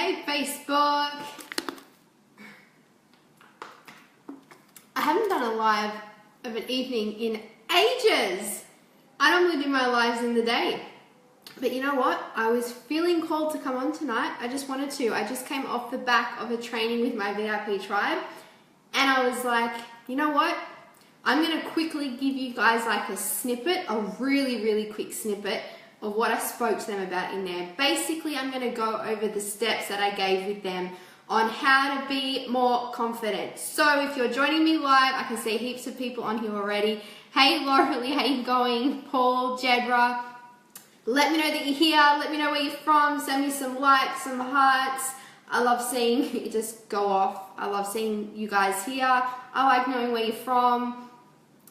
Hey Facebook! I haven't done a live of an evening in ages. I normally do my lives in the day. But you know what? I was feeling called to come on tonight. I just wanted to. I just came off the back of a training with my VIP tribe. And I was like, you know what? I'm going to quickly give you guys like a snippet, a really quick snippet of what I spoke to them about in there. Basically, I'm going to go over the steps that I gave with them on how to be more confident. So if you're joining me live, I can see heaps of people on here already. Hey Laurelie, how you going? Paul, Jedra. Let me know that you're here. Let me know where you're from. Send me some likes, some hearts. I love seeing it just go off. I love seeing you guys here. I like knowing where you're from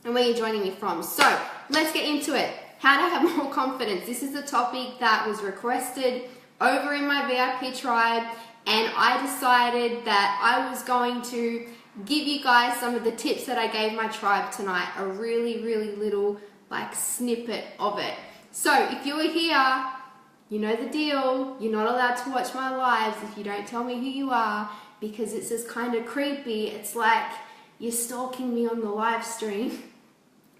and where you're joining me from. So let's get into it. How to have more confidence. This is the topic that was requested over in my VIP tribe, and I decided that I was going to give you guys some of the tips that I gave my tribe tonight. A really little like snippet of it. So if you are here, you know the deal. You're not allowed to watch my lives if you don't tell me who you are, because it's just kind of creepy. It's like you're stalking me on the live stream.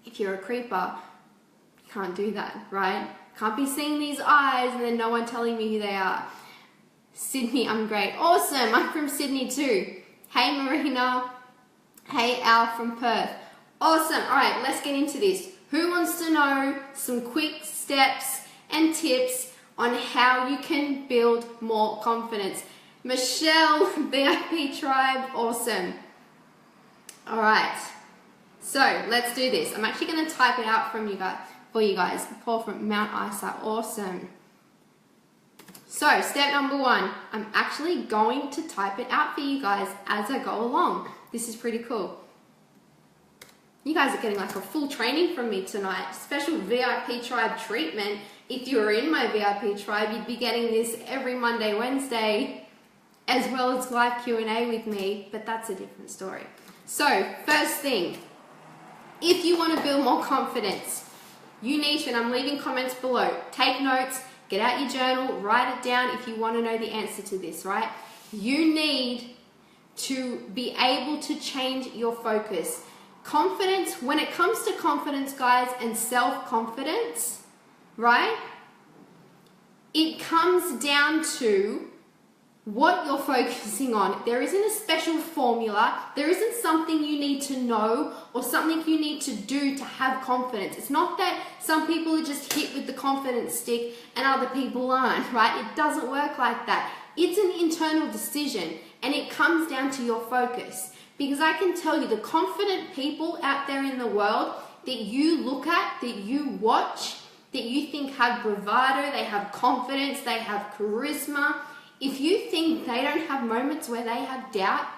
If you're a creeper, you can't do that, right? Can't be seeing these eyes and then no one telling me who they are. Sydney, I'm great. Awesome, I'm from Sydney too. Hey Marina. Hey Al from Perth. Awesome, all right, let's get into this. Who wants to know some quick steps and tips on how you can build more confidence? Michelle, VIP tribe, awesome. All right, so let's do this. I'm actually gonna type it out for you guys. Paul from Mount Isa, awesome. So step number 1, I'm actually going to type it out for you guys as I go along. This is pretty cool. You guys are getting like a full training from me tonight. Special VIP tribe treatment. If you were in my VIP tribe, you'd be getting this every Monday, Wednesday, as well as live Q&A with me, but that's a different story. So first thing, if you want to build more confidence, you need to, and I'm leaving comments below, take notes, get out your journal, write it down if you want to know the answer to this, right? You need to be able to change your focus. Confidence, when it comes to confidence, guys, and self-confidence, right? It comes down to what you're focusing on. There isn't a special formula. There isn't something you need to know or something you need to do to have confidence. It's not that some people are just hit with the confidence stick and other people aren't, right? It doesn't work like that. It's an internal decision, and it comes down to your focus. Because I can tell you, the confident people out there in the world that you look at, that you watch, that you think have bravado, they have confidence, they have charisma, if you think they don't have moments where they have doubt,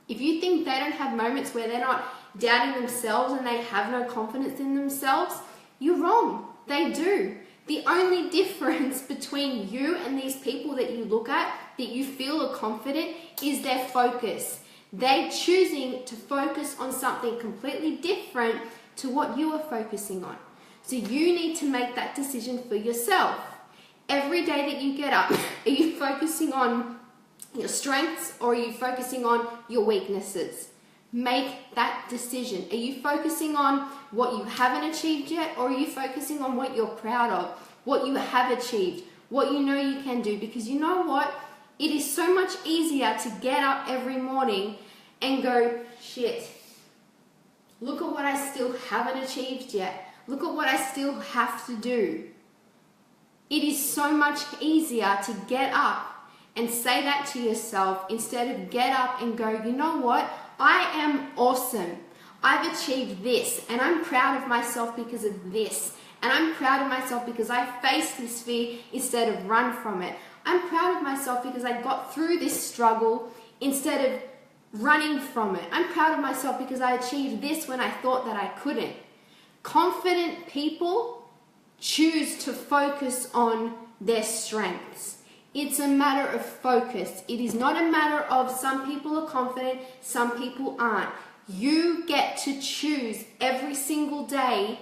if you think they don't have moments where they're not doubting themselves and they have no confidence in themselves, you're wrong. They do. The only difference between you and these people that you look at, that you feel are confident, is their focus. They're choosing to focus on something completely different to what you are focusing on. So you need to make that decision for yourself. Every day that you get up, are you focusing on your strengths or are you focusing on your weaknesses? Make that decision. Are you focusing on what you haven't achieved yet, or are you focusing on what you're proud of, what you have achieved, what you know you can do? Because you know what? It is so much easier to get up every morning and go, shit, look at what I still haven't achieved yet. Look at what I still have to do. It is so much easier to get up and say that to yourself instead of get up and go, you know what? I am awesome. I've achieved this, and I'm proud of myself because of this. And I'm proud of myself because I faced this fear instead of run from it. I'm proud of myself because I got through this struggle instead of running from it. I'm proud of myself because I achieved this when I thought that I couldn't. Confident people choose to focus on their strengths. It's a matter of focus. It is not a matter of some people are confident, some people aren't. You get to choose every single day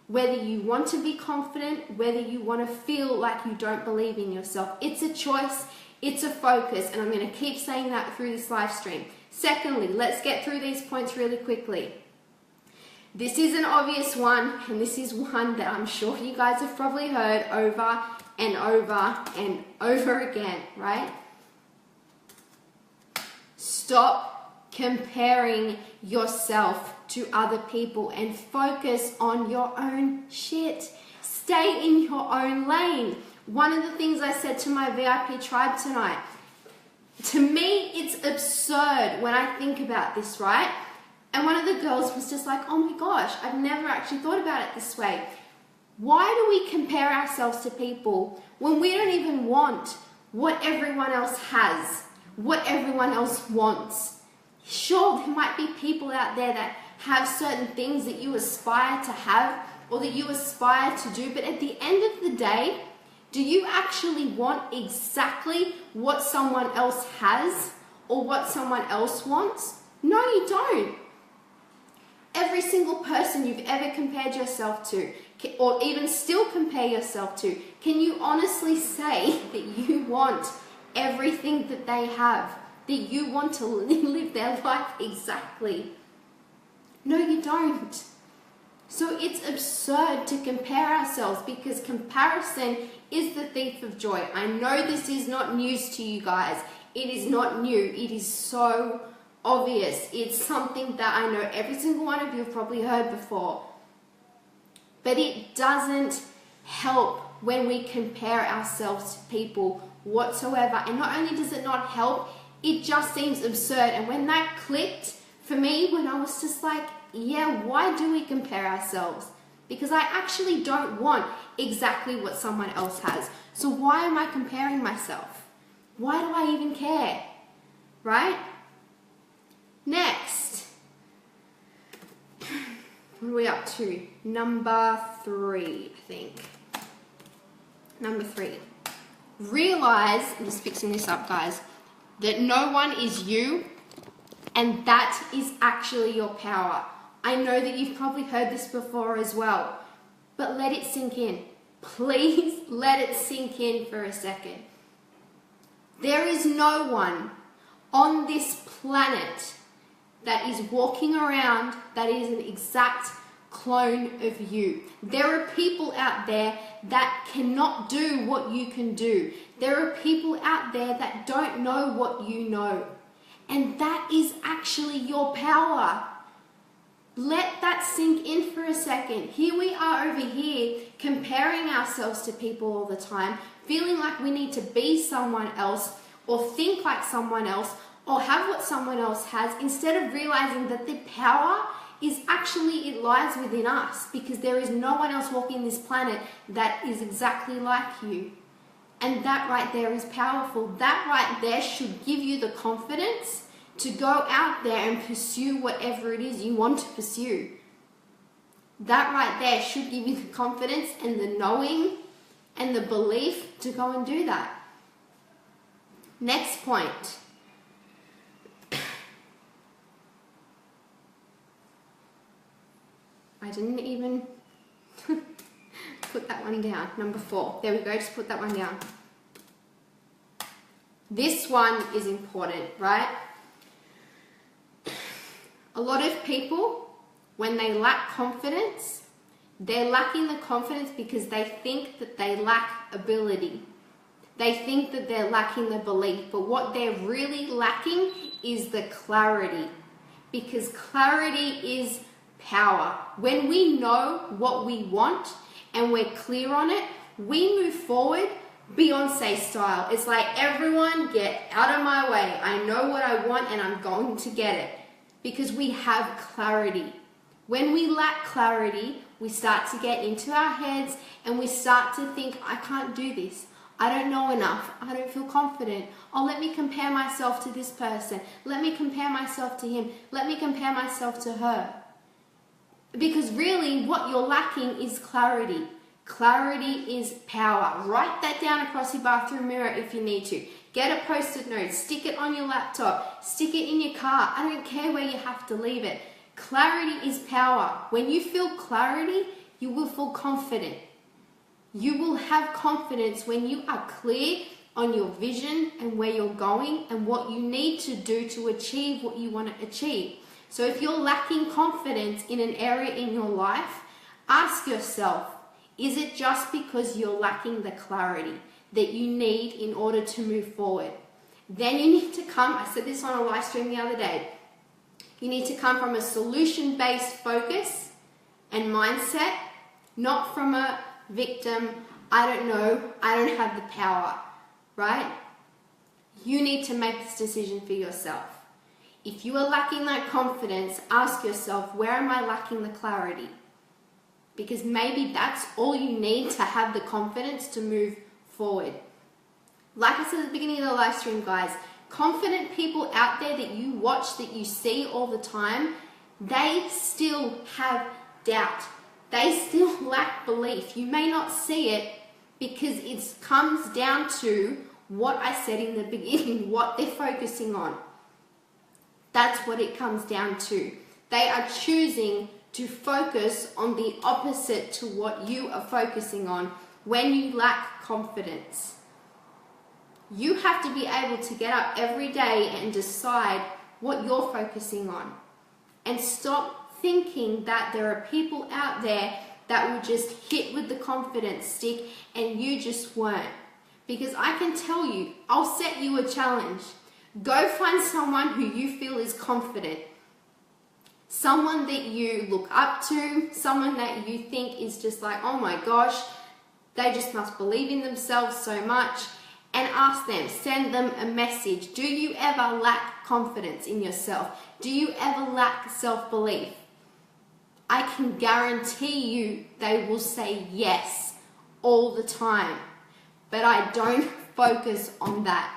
whether you want to be confident, whether you want to feel like you don't believe in yourself. It's a choice. It's a focus, and I'm going to keep saying that through this live stream. Secondly, let's get through these points really quickly. This is an obvious one, and this is one that I'm sure you guys have probably heard over and over and over again, right? Stop comparing yourself to other people and focus on your own shit. Stay in your own lane. One of the things I said to my VIP tribe tonight, to me, it's absurd when I think about this, right? And one of the girls was just like, oh my gosh, I've never actually thought about it this way. Why do we compare ourselves to people when we don't even want what everyone else has, what everyone else wants? Sure, there might be people out there that have certain things that you aspire to have or that you aspire to do, but at the end of the day, do you actually want exactly what someone else has or what someone else wants? No, you don't. Every single person you've ever compared yourself to, or even still compare yourself to, can you honestly say that you want everything that they have, that you want to live their life exactly? No, you don't. So it's absurd to compare ourselves, because comparison is the thief of joy. I know this is not news to you guys. It is not new. It is so obvious. It's something that I know every single one of you have probably heard before. But it doesn't help when we compare ourselves to people whatsoever. And not only does it not help, it just seems absurd. And when that clicked for me, when I was just like, yeah, why do we compare ourselves? Because I actually don't want exactly what someone else has. So why am I comparing myself? Why do I even care? Right? Next. What are we up to? Number 3, I think. Number 3. Realize, I'm just fixing this up, guys, that no one is you, and that is actually your power. I know that you've probably heard this before as well, but let it sink in. Please let it sink in for a second. There is no one on this planet that is walking around that is an exact clone of you. There are people out there that cannot do what you can do. There are people out there that don't know what you know. And that is actually your power. Let that sink in for a second. Here we are over here comparing ourselves to people all the time, feeling like we need to be someone else or think like someone else or have what someone else has, instead of realizing that the power is actually, it lies within us, because there is no one else walking this planet that is exactly like you. And that right there is powerful. That right there should give you the confidence to go out there and pursue whatever it is you want to pursue. That right there should give you the confidence and the knowing and the belief to go and do that. Next point. I didn't even put that one down. Number 4. There we go, just put that one down. This one is important, right? A lot of people, when they lack confidence, they're lacking the confidence because they think that they lack ability. They think that they're lacking the belief, but what they're really lacking is the clarity, because clarity is power. When we know what we want and we're clear on it, we move forward Beyonce style. It's like, everyone get out of my way. I know what I want and I'm going to get it. Because we have clarity. When we lack clarity, we start to get into our heads and we start to think, I can't do this. I don't know enough. I don't feel confident. Oh, let me compare myself to this person. Let me compare myself to him. Let me compare myself to her. Because really, what you're lacking is clarity. Clarity is power. Write that down across your bathroom mirror if you need to. Get a post-it note, stick it on your laptop, stick it in your car. I don't care where you have to leave it. Clarity is power. When you feel clarity, you will feel confident. You will have confidence when you are clear on your vision and where you're going and what you need to do to achieve what you want to achieve. So if you're lacking confidence in an area in your life, ask yourself, is it just because you're lacking the clarity that you need in order to move forward? Then you need to come, I said this on a live stream the other day, you need to come from a solution-based focus and mindset, not from a victim, I don't know, I don't have the power, right? You need to make this decision for yourself. If you are lacking that confidence, ask yourself, where am I lacking the clarity? Because maybe that's all you need to have the confidence to move forward. Like I said at the beginning of the live stream, guys, confident people out there that you watch, that you see all the time, they still have doubt. They still lack belief. You may not see it because it comes down to what I said in the beginning, what they're focusing on. That's what it comes down to. They are choosing to focus on the opposite to what you are focusing on when you lack confidence. You have to be able to get up every day and decide what you're focusing on. And stop thinking that there are people out there that will just hit with the confidence stick and you just weren't. Because I can tell you, I'll set you a challenge. Go find someone who you feel is confident. Someone that you look up to, someone that you think is just like, oh my gosh, they just must believe in themselves so much. And ask them, send them a message. Do you ever lack confidence in yourself? Do you ever lack self-belief? I can guarantee you they will say yes all the time. But I don't focus on that.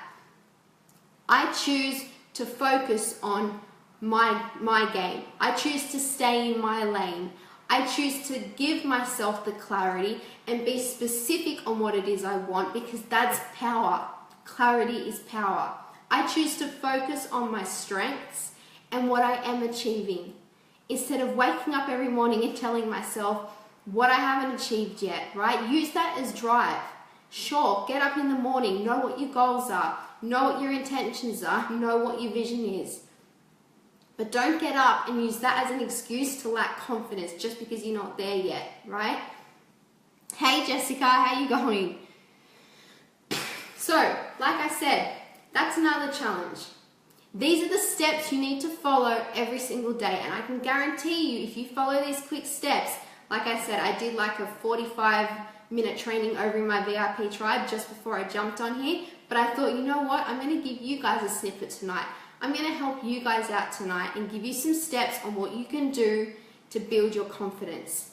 I choose to focus on my game. I choose to stay in my lane. I choose to give myself the clarity and be specific on what it is I want, because that's power. Clarity is power. I choose to focus on my strengths and what I am achieving, instead of waking up every morning and telling myself what I haven't achieved yet, right? Use that as drive. Sure, get up in the morning, know what your goals are, know what your intentions are, know what your vision is. But don't get up and use that as an excuse to lack confidence just because you're not there yet, right? Hey Jessica, how you going? So, like I said, that's another challenge. These are the steps you need to follow every single day, and I can guarantee you if you follow these quick steps, like I said, I did like a 45-minute training over in my VIP tribe just before I jumped on here, but I thought, you know what, I'm going to give you guys a snippet tonight. I'm going to help you guys out tonight and give you some steps on what you can do to build your confidence.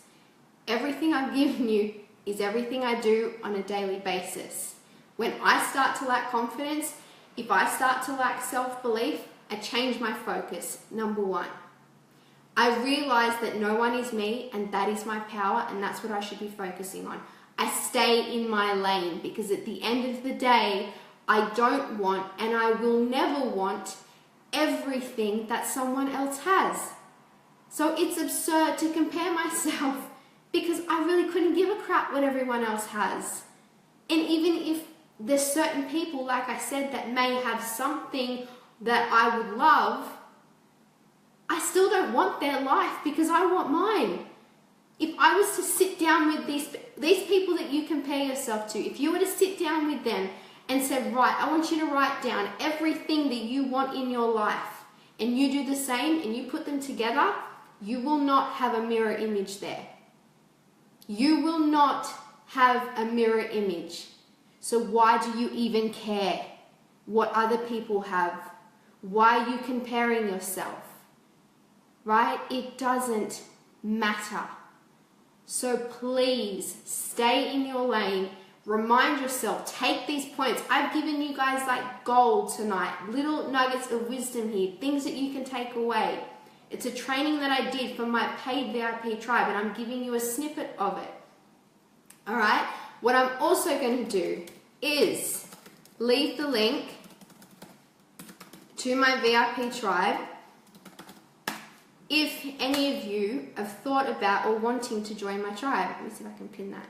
Everything I've given you is everything I do on a daily basis. When I start to lack confidence, if I start to lack self-belief, I change my focus, number one. I realize that no one is me and that is my power, and that's what I should be focusing on. I stay in my lane because at the end of the day, I don't want and I will never want everything that someone else has. So it's absurd to compare myself because I really couldn't give a crap what everyone else has. And even if there's certain people, like I said, that may have something that I would love, I still don't want their life because I want mine. If I was to sit down with these people that you compare yourself to, if you were to sit down with them and said, right, I want you to write down everything that you want in your life, and you do the same and you put them together, you will not have a mirror image there. You will not have a mirror image. So why do you even care what other people have? Why are you comparing yourself? Right? It doesn't matter. So please stay in your lane. Remind yourself, take these points. I've given you guys like gold tonight, little nuggets of wisdom here, things that you can take away. It's a training that I did for my paid VIP tribe, and I'm giving you a snippet of it. All right? What I'm also going to do is leave the link to my VIP tribe if any of you have thought about or wanting to join my tribe. Let me see if I can pin that.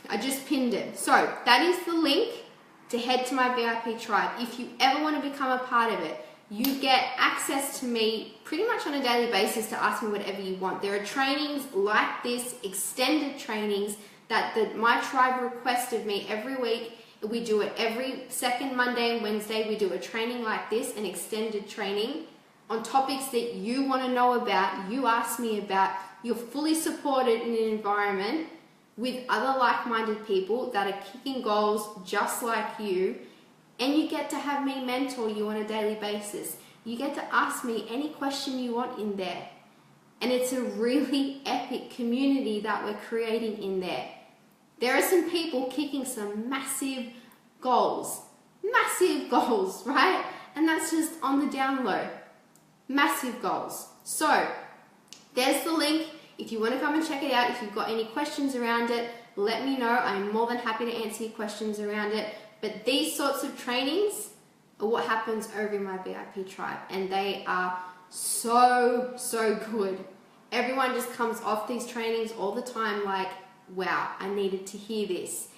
I just pinned it. So that is the link to head to my VIP tribe. If you ever want to become a part of it, you get access to me pretty much on a daily basis to ask me whatever you want. There are trainings like this, extended trainings that my tribe request of me every week. We do it every second Monday and Wednesday. We do a training like this, an extended training on topics that you want to know about, you ask me about. You're fully supported in an environment with other like-minded people that are kicking goals just like you, and you get to have me mentor you on a daily basis. You get to ask me any question you want in there. And it's a really epic community that we're creating in there. There are some people kicking some massive goals, right? And that's just on the down low, massive goals. So there's the link. If you want to come and check it out, if you've got any questions around it, let me know. I'm more than happy to answer your questions around it. But these sorts of trainings are what happens over in my VIP tribe, and they are so, so good. Everyone just comes off these trainings all the time like, wow, I needed to hear this.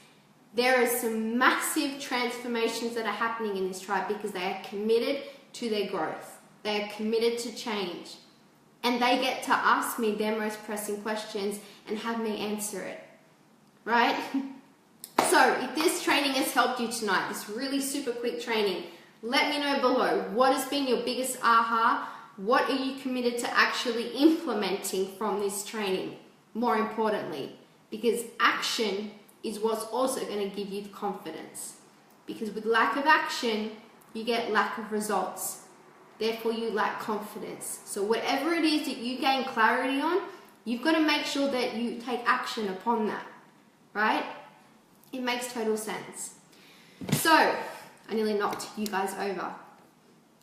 There are some massive transformations that are happening in this tribe because they are committed to their growth. They are committed to change. And they get to ask me their most pressing questions and have me answer it, right? So if this training has helped you tonight, this really super quick training, let me know below. What has been your biggest aha? What are you committed to actually implementing from this training? More importantly, because action is what's also going to give you the confidence. Because with lack of action, you get lack of results. Therefore, you lack confidence. So whatever it is that you gain clarity on, you've got to make sure that you take action upon that, right? It makes total sense. So, I nearly knocked you guys over.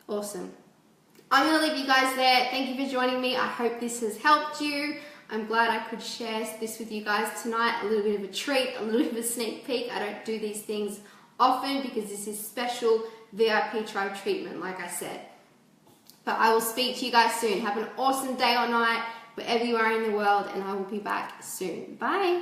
Awesome. I'm going to leave you guys there. Thank you for joining me. I hope this has helped you. I'm glad I could share this with you guys tonight. A little bit of a treat, a little bit of a sneak peek. I don't do these things often because this is special VIP tribe treatment, like I said. But I will speak to you guys soon. Have an awesome day or night, wherever you are in the world, and I will be back soon. Bye.